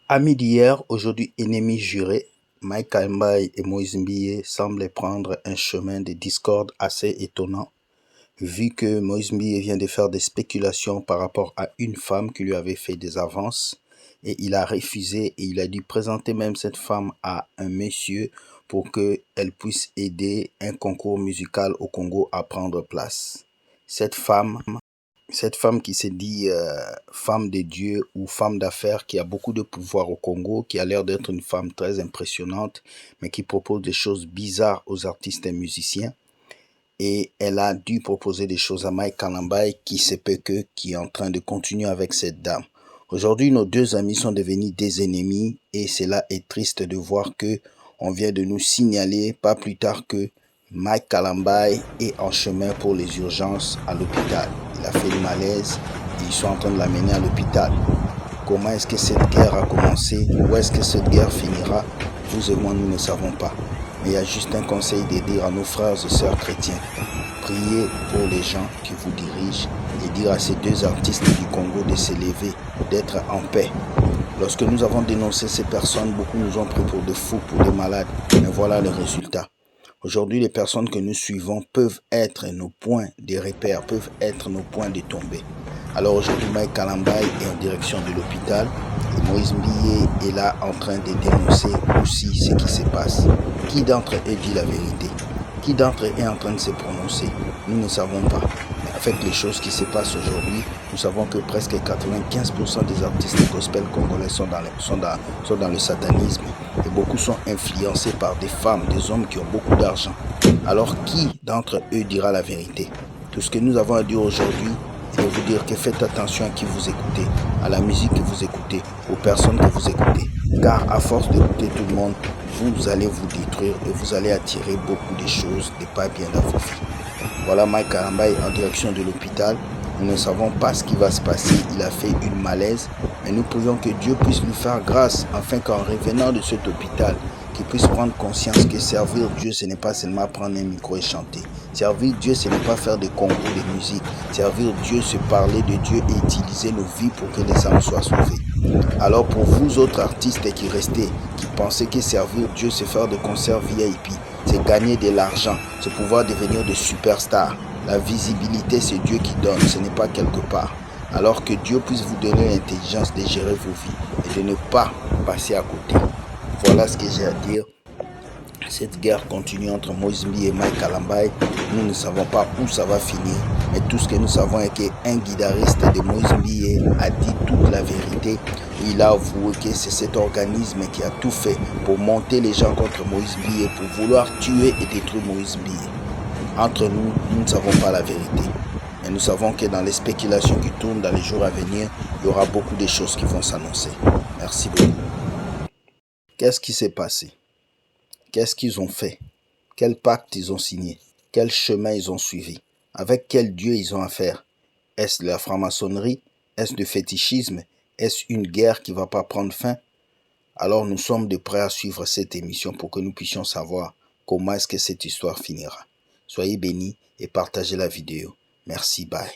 Amis d'hier, aujourd'hui ennemis jurés, Mike Kaimbai et Moïse Mbiye semblent prendre un chemin de discorde assez étonnant, vu que Moïse Mbiye vient de faire des spéculations par rapport à une femme qui lui avait fait des avances, et il a refusé et il a dû présenter même cette femme à un monsieur pour qu'elle puisse aider un concours musical au Congo à prendre place. Cette femme cette femme qui se dit femme de Dieu ou femme d'affaires qui a beaucoup de pouvoir au Congo, qui a l'air d'être une femme très impressionnante, mais qui propose des choses bizarres aux artistes et musiciens. Et elle a dû proposer des choses à Mike Kalambai qui est en train de continuer avec cette dame. Aujourd'hui, nos deux amis sont devenus des ennemis et cela est triste de voir que on vient de nous signaler pas plus tard que Mike Kalambai est en chemin pour les urgences à l'hôpital. Il a fait le malaise et ils sont en train de l'amener à l'hôpital. Comment est-ce que cette guerre a commencé? Où est-ce que cette guerre finira? Vous et moi, nous ne savons pas. Mais il y a juste un conseil de dire à nos frères et sœurs chrétiens. Priez pour les gens qui vous dirigent et dire à ces deux artistes du Congo de se lever, d'être en paix. Lorsque nous avons dénoncé ces personnes, beaucoup nous ont pris pour des fous, pour des malades. Mais voilà le résultat. Aujourd'hui, les personnes que nous suivons peuvent être nos points de repère, peuvent être nos points de tombée. Alors aujourd'hui, Mike Kalambai est en direction de l'hôpital et Moïse Mbiye est là en train de dénoncer aussi ce qui se passe. Qui d'entre eux dit la vérité? Qui d'entre eux est en train de se prononcer? Nous ne savons pas. Mais avec les choses qui se passent aujourd'hui, nous savons que presque 95% des artistes gospel congolais sont dans le satanisme. Et beaucoup sont influencés par des femmes, des hommes qui ont beaucoup d'argent. Alors qui d'entre eux dira la vérité? Tout ce que nous avons à dire aujourd'hui, c'est de vous dire que faites attention à qui vous écoutez, à la musique que vous écoutez, aux personnes que vous écoutez. Car à force d'écouter tout le monde, vous allez vous détruire et vous allez attirer beaucoup de choses de pas bien dans vos vies. Voilà Mike Kalambai en direction de l'hôpital. Nous ne savons pas ce qui va se passer. Il a fait une malaise. Mais nous prions que Dieu puisse lui faire grâce afin qu'en revenant de cet hôpital, qu'il puisse prendre conscience que servir Dieu, ce n'est pas seulement prendre un micro et chanter. Servir Dieu, ce n'est pas faire des concours de musique. Servir Dieu, c'est parler de Dieu et utiliser nos vies pour que les âmes soient sauvées. Alors pour vous autres artistes qui restez, qui pensez que servir Dieu, c'est faire des concerts VIP, c'est gagner de l'argent, c'est pouvoir devenir des superstars. La visibilité, c'est Dieu qui donne, ce n'est pas quelque part. Alors que Dieu puisse vous donner l'intelligence de gérer vos vies et de ne pas passer à côté. Voilà ce que j'ai à dire. Cette guerre continue entre Moïse Mbiye et Mike Kalambai. Nous ne savons pas où ça va finir. Mais tout ce que nous savons est qu'un guitariste de Moïse Mbiye a dit toute la vérité. Il a avoué que c'est cet organisme qui a tout fait pour monter les gens contre Moïse Mbiye, pour vouloir tuer et détruire Moïse Mbiye. Entre nous, nous ne savons pas la vérité. Mais nous savons que dans les spéculations qui tournent dans les jours à venir, il y aura beaucoup de choses qui vont s'annoncer. Merci beaucoup. Qu'est-ce qui s'est passé? Qu'est-ce qu'ils ont fait? Quel pacte ils ont signé? Quel chemin ils ont suivi? Avec quel Dieu ils ont affaire? Est-ce de la franc-maçonnerie? Est-ce du fétichisme? Est-ce une guerre qui ne va pas prendre fin? Alors nous sommes de prêts à suivre cette émission pour que nous puissions savoir comment est-ce que cette histoire finira. Soyez bénis et partagez la vidéo. Merci, bye.